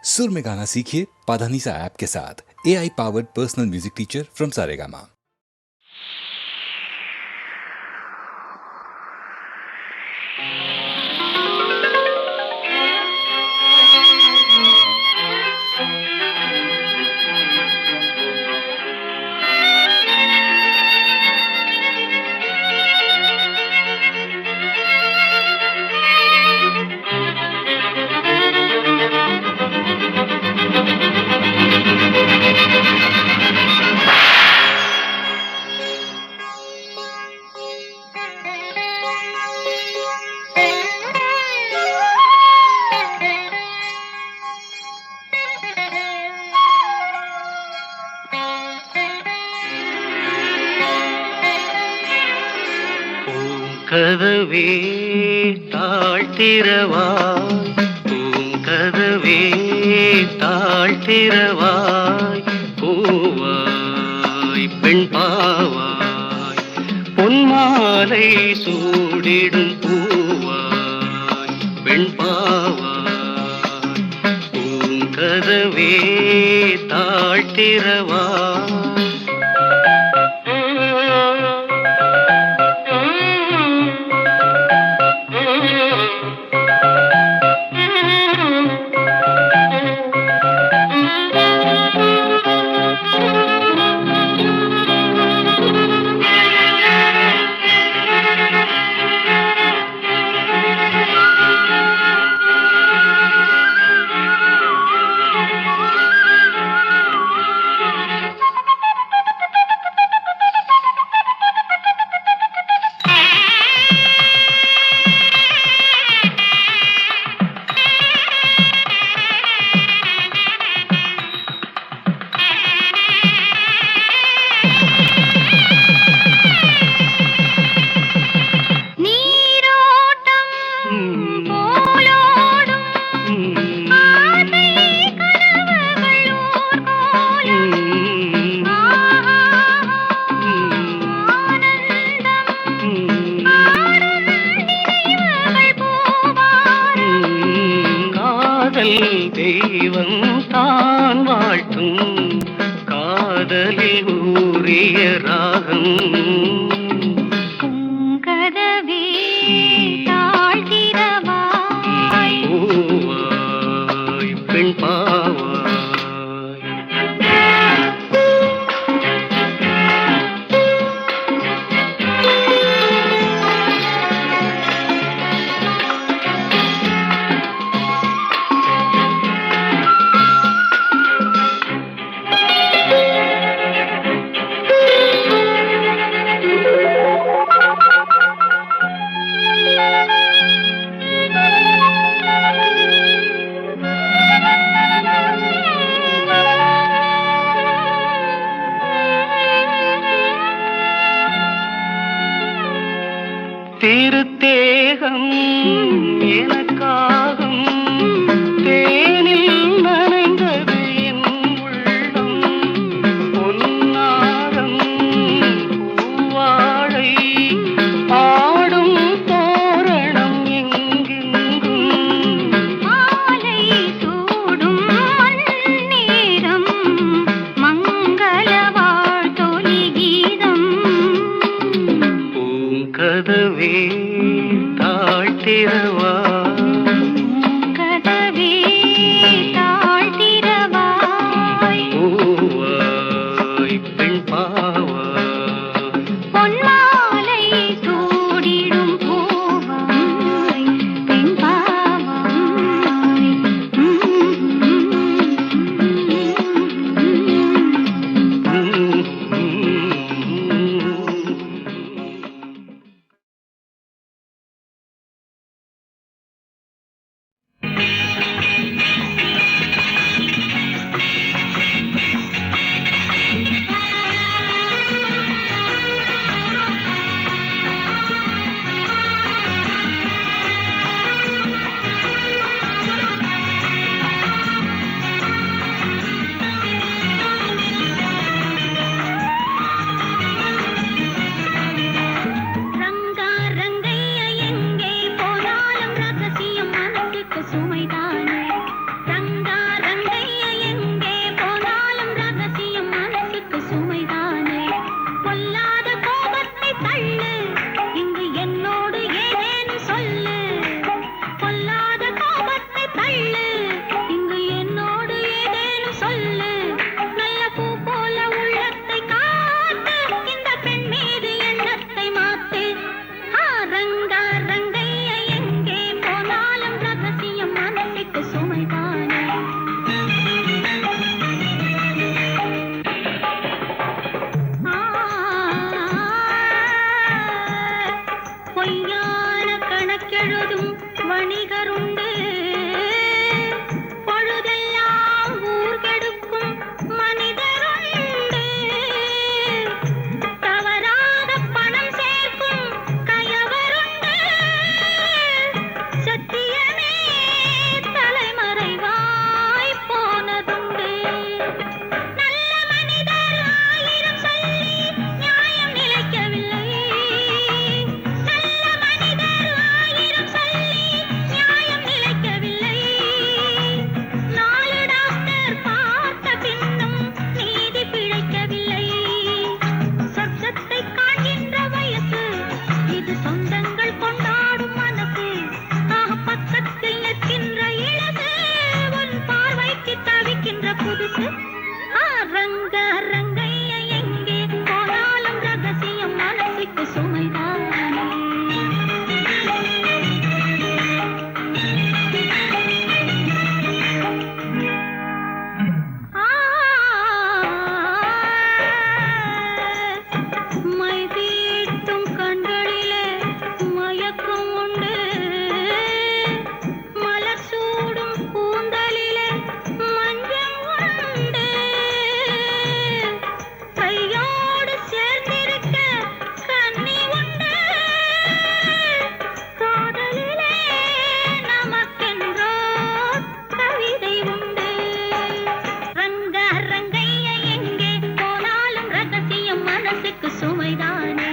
सुर में गाना सीखिए पाधानीसा ऐप के साथ। AI powered personal music teacher from Saregama. கதவே தாழ்த்திரவாய், பூங்கதவே தாழ்த்திரவாய், பூவாய் பெண் பாவாய், பொன்மாலை சூடிடும் பூவாய் பெண் பாவாய், பூங்கதவே தாழ்த்திரவாய். தெய்வம் தான் வாழ்த்தும் காதலில் ஊறிய ராகம். கதவே தாழ்த்திரவாய், பூவாய் பெண் பாவாய். பேசு ரங்க ரங்கைய எங்கே போனாலும் ரகசியம் மனசுக்கு சுமைதான் மைதீட்டும் கண்களிலே மயக்கம் உண்டு மலர் சூடும் கூந்தலிலே மஞ்சள் உண்டு கையோடு சேர்ந்திருக்க கண்ணி உண்டு காதலிலே நமக்கென்றோ கவிதை உண்டு ரங்க ரங்கைய எங்கே போனாலும் ரகசியம் மனசுக்கு சுமைதானே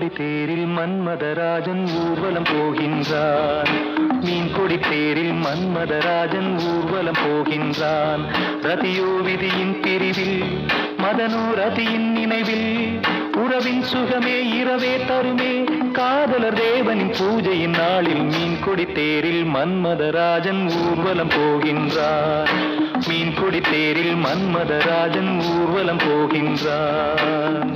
கொடி தேரில் மன்மதராஜன் ஊர்வலம் போகின்றான். மீன் கொடி தேரில் மன்மதராஜன் ஊர்வலம் போகின்றான். ரதியோ விதியின் பிரிவில் மதனோ ரதியின் நினைவில் உறவின் சுகமே இரவே தருமே காதலர் தேவனின் பூஜையின் நாளில் மீன் கொடி தேரில் மன்மதராஜன் ஊர்வலம் போகின்றான். மீன் கொடி தேரில் மன்மதராஜன் ஊர்வலம் போகின்றான்.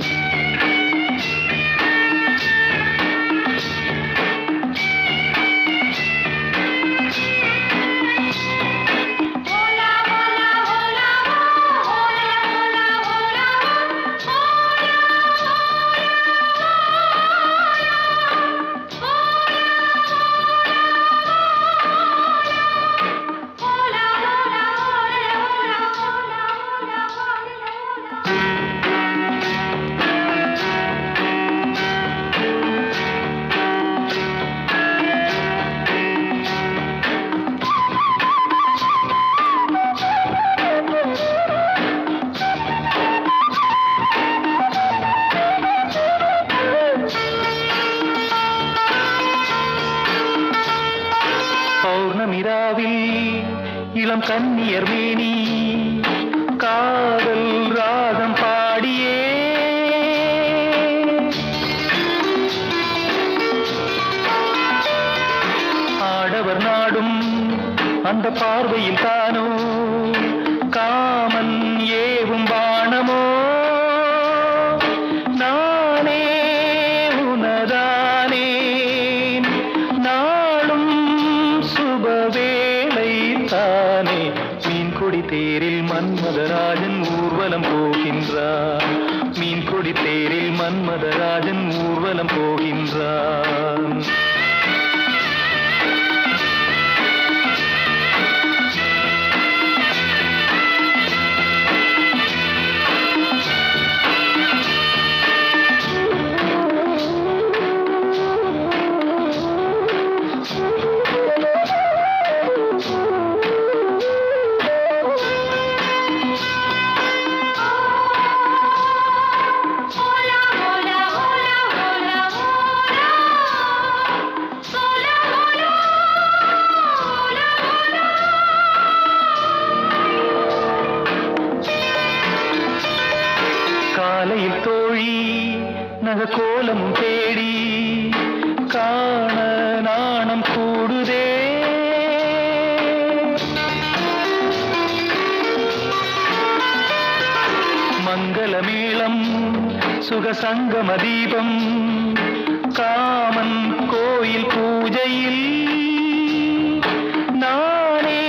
இளம் கன்னியர் மேனி காதல் ராகம் பாடியே ஆடவர் நாடும் அந்த பார்வையில் தானோ காமன் ஏவும் பாணமோ நானே உனதானே நாளும் சுபவேளை தானே மீன் கொடி தேரில் மன்மதராஜன் ஊர்வலம் போகின்றான். மீன் கொடி தேரில் மன்மதராஜன் ஊர்வலம் போகின்றான். காலையில் தோழி நகக்கோலமும் தேடி காண நாணம் கூடுதே மங்களமேளம் சுகசங்கம தீபம் காமன் கோயில் பூஜையில் நானே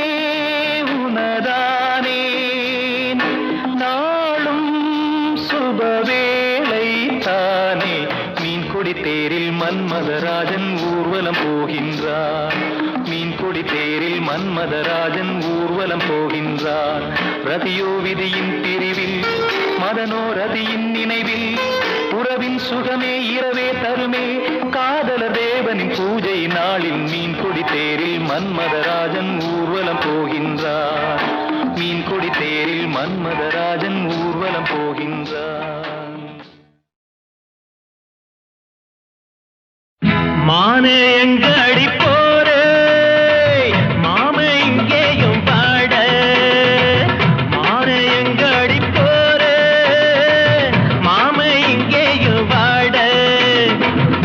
உனதானே நாளும் சுபவேளை தானே மீன் கொடி தேரில் மன்மதராஜன் ஊர்வலம் போகின்றான். மீன் கொடி தேரில் மன்மதராஜன் ஊர்வலம் போகின்றான். ரதியோ விதியின் பிரிவில் மதனோ ரதியின் நினைவில் உறவின் சுகமே இரவே தருமே காதல தேவனின் பூஜை நாளில் மீன் கொடி தேரில் மன்மதராஜன் ஊர்வலம் போகின்றான். மீன் கொடி தேரில் மன்மதராஜன் ஊர்வலம் போகின்றான். மானே எங்க அடிப்போரே மாமே இங்கேயும் பாட மானே எங்க அடிப்போரே மாமே இங்கேயும் பாட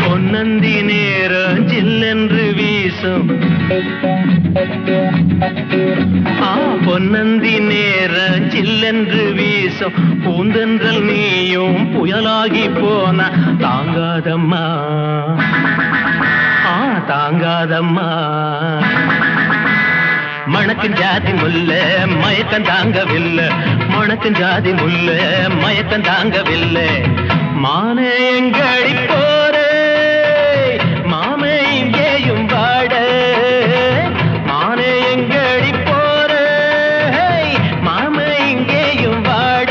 பொன்னந்தி நேரம் ஜில்லென்று வீசும் பொன்னந்தி நேரம் ஜில்லென்று வீசும் பூந்தென்றல் நீயும் புயலாகி போன தாங்காதம்மா தாங்காதம்மா மணக்கின் ஜாதி முல்ல மயக்கம் தாங்கவில்லை மணக்கின் ஜாதி முல்ல மயக்கம் தாங்கவில்லை மானே எங்கடி போரே மாமே இங்கேயும் வாட மானே எங்கடி போரே மாமே இங்கேயும் வாட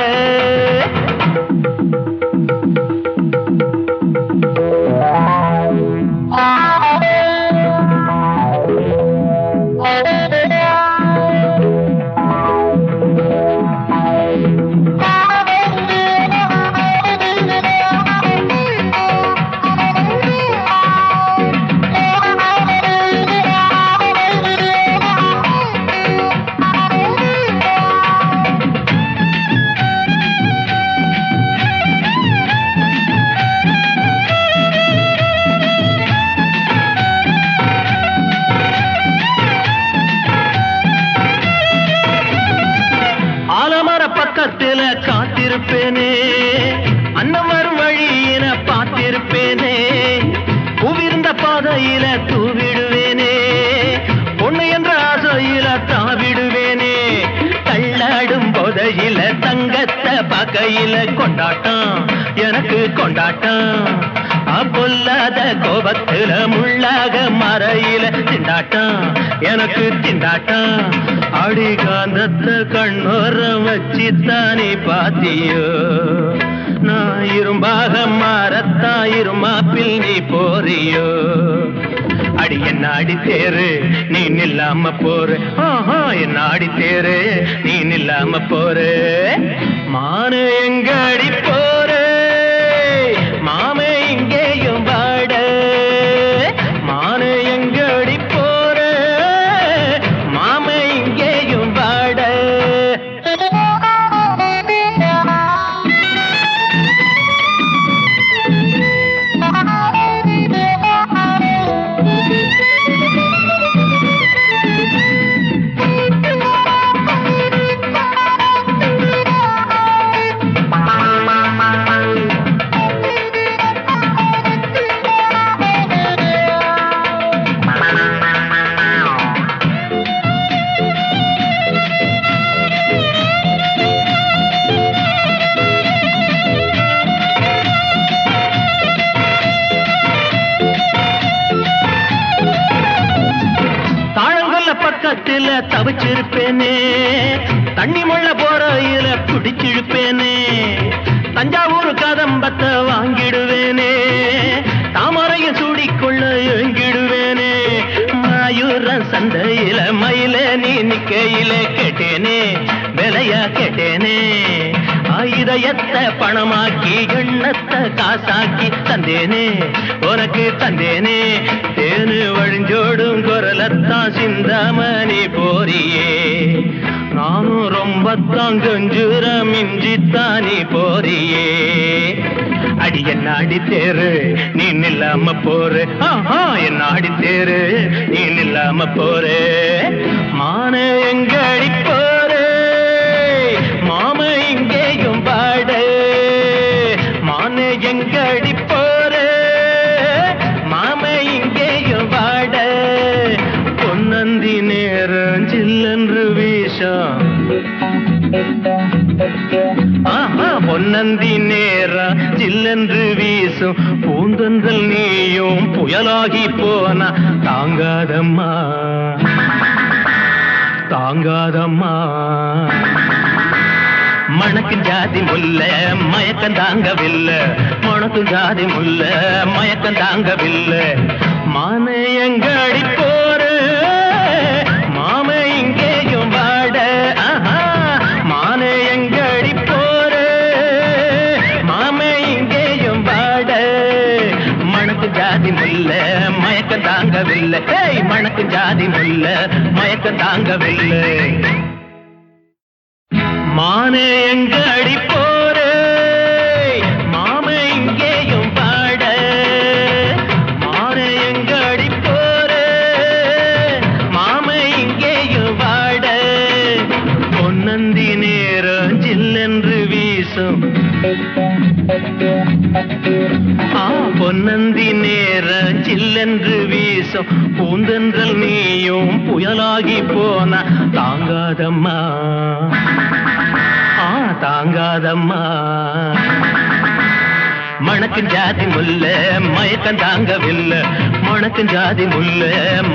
பக்கத்துல காத்திருப்பேனே அன்னம் வரும் வழியில பார்த்திருப்பேனே உவிர்ந்த பாதையில தூவிடுவேனே பொண்ணு என்ற ஆசையில தாவிடுவேனே தள்ளாடும் போதையில தங்கத்தை பகையில கொண்டாட்டம் எனக்கு கொண்டாட்டம் பொல்லாத கோபத்துல முள்ளாக மறையில திண்டாட்டம் எனக்கு திண்டாட்டம் அடிகாந்தத்தை கண்ணோரம் வச்சுத்தானே பாத்தியோ நான் இரும்பாக மாறத்தான் இருமாப்பில் நீ போறியோ அடி என்ன அடி தேரு நீ நில்லாம போற என்ன அடி தேரு நீ நில்லாம போற மானு எங்க அடி போற மாமே இங்கேயும் வாட மானு எங்க அடி போற மாமே இங்கேயும் வாட பக்கத்துல தவிச்சிருப்பேனே தண்ணி முள்ள போறையில குடிச்சிருப்பேனே தஞ்சாவூர் கதம்பத்தை வாங்கிடுவேனே தாமரையும் சூடிக்கொள்ள எங்கிடுவேனே மாயூர சந்தையில மயில நீ நிக்கையில கேட்டேனே விலையா கேட்டேனே இதயத்தை பணமாக்கி எண்ணத்தை காசாக்கி தந்தேனே உனக்கு தந்தேனே தேனு வழிஞ்சோடும் குரலத்தான் சிந்தாமணி போறியே நானும் ரொம்ப தாங்கஞ்சுர மிஞ்சித்தானி போறியே அடி என்ன அடி தேரு நீ நில்லாம போரு என்ன அடி தேரு நீ நில்லாம போரு மான எங்க அடி போரு மாம இங்கேயும் பாட மான எங்க அடி போரு மாம இங்கேயும் பாட பொன்னந்தி நேரம் ஜில்லென்று வீசம் பொன்னந்தி நேரம் ஜில்லென்று வீசும் பூந்தந்தல் நீயும் புயலாகி போனா தாங்காதம்மா தாங்காதம்மா மணக்கும் ஜாதி முல்ல மயக்கம் தாங்கவில்லை மணக்கும் ஜாதி முல்ல மயக்கம் தாங்கவில்லை மான எங்க அடி போற மாம இங்கேயும் வாட மான எங்க அடி போற மாம இங்கேயும் வாட மணக்கும் ஜாதி முல்ல மயக்கம் தாங்கவில்லை மணக்கும் ஜாதி முல்ல மயக்கம் தாங்கவில்லை மானே எங்க அடி போற மாம இங்கேயும் பாட மானே எங்க அடி போற மாம இங்கேயும் பாட பொன்னந்தி நேரம் ஜில்லென்று வீசும் பொன்னந்தி நேரம் ஜில்லென்று வீசும் பூந்தென்றல் நீயும் புயலாகி போன தாங்காதம்மா தாங்காதம்மா மணக்கும் ஜாதி முல்ல மயக்கம் தாங்கவில்லை மணக்கும் ஜாதி முல்ல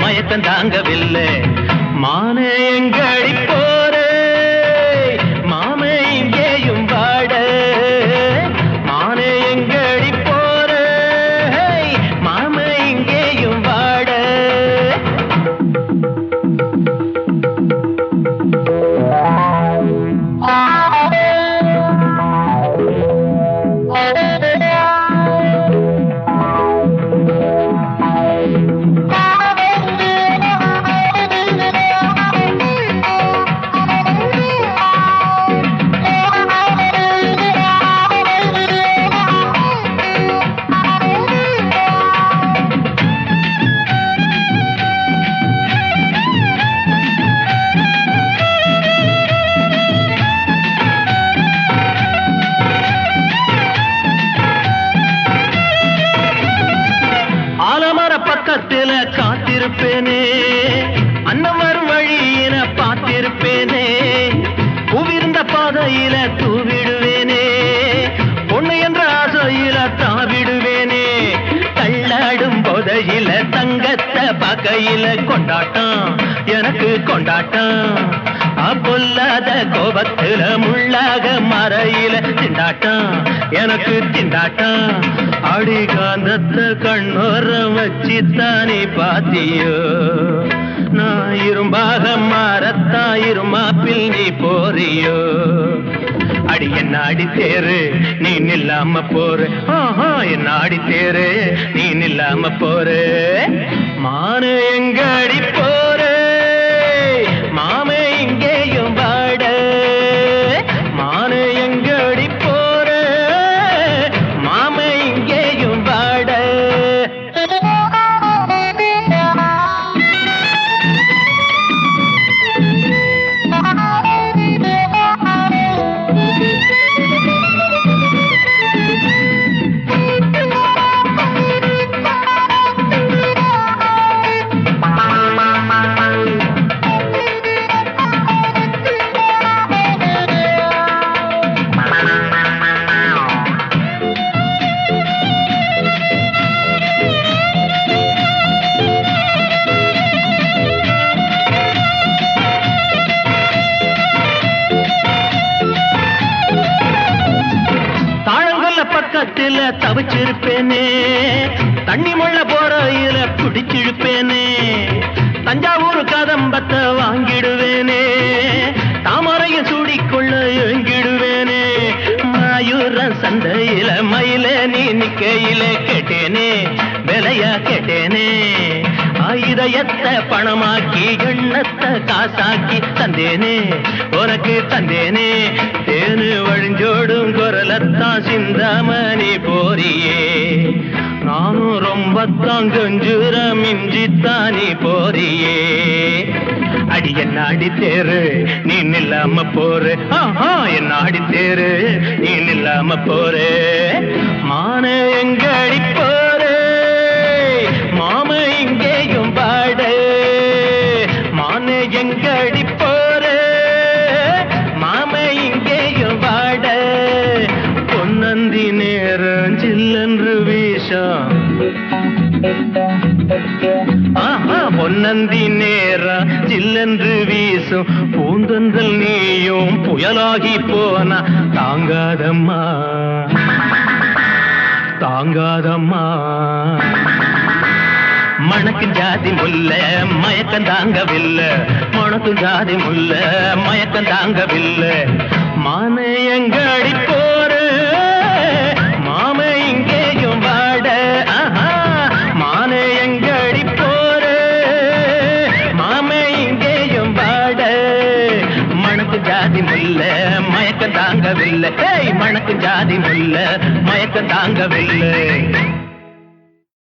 மயக்கம் தாங்கவில்லை மானே எங்க அடி போற மாம இங்கேயும் பாட மானே எங்க அடி போற மாம இங்கேயும் பாட மறையில கொண்டாட்டம் எனக்கு கொண்டாட்டம் பொல்லாத கோபத்துல முள்ளாக மறையில திண்டாட்டம் எனக்கு திண்டாட்டம் அடிகாந்தத்தை கண்ணோரம் வச்சுத்தானே பாத்தியோ நான் இரும்பாக மாறத்தான் இருமாப்பில் நீ போறியோ அடி என்ன அடி தேரு நீ நில்லாம போரு என்ன அடி தேரு நீ நில்லாம போரு மானு எங்க அடி போரு மாமே இங்கேயும் வாட மானு எங்க அடி போரு மாமே இங்கேயும் வாட பக்கத்துல தவிச்சிருப்பேனே தண்ணி முள்ள போறையில பிடிச்சிருப்பேனே தஞ்சாவூர் கதம்பத்தை வாங்கிடுவேனே தாமரையும் சூடிக்கொள்ள எழுங்கிடுவேனே மாயூர சந்தையில மயில நீ நிக்கையில கேட்டேனே விலையா கேட்டேனே இதயத்தை பணமாக்கி எண்ணத்தை காசாக்கி தந்தேனே உனக்கு தந்தேனே தேனு வழிஞ்சோடும் குரலத்தான் சிந்தாமணி போறியே நானும் ரொம்ப தாங்கஞ்சுர மிஞ்சித்தானி போறியே அடி என்ன அடி தேரு நீ நில்லாம போரு என்ன அடி தேரு நீ நில்லாம போரு மான எங்க அடி போரு மாம இங்கேயும் பாடு மான எங்க அடி போரு மாம இங்கேயும் வாட பொன்னந்தி நேரம் சில்லன்று வீசம் பொன்னந்தி நேரம் சில்லன்று வீசும் பூந்தந்தல் நீயும் புயலாகி போனா தாங்காதம்மா தாங்காதம்மா மணக்கு ஜாதி முல்ல மயக்கம் தாங்கவில்லை மணக்கு ஜாதி முல்ல மயக்கம் தாங்கவில்லை மான எங்க அடி போரு மாம இங்கேயும் வாட மான எங்க அடி போரு மாம இங்கேயும் வாட மணக்கு ஜாதி முல்ல மயக்கம் தாங்கவில்லை மணக்கு ஜாதி முல்ல மயக்கம் தாங்கவில்லை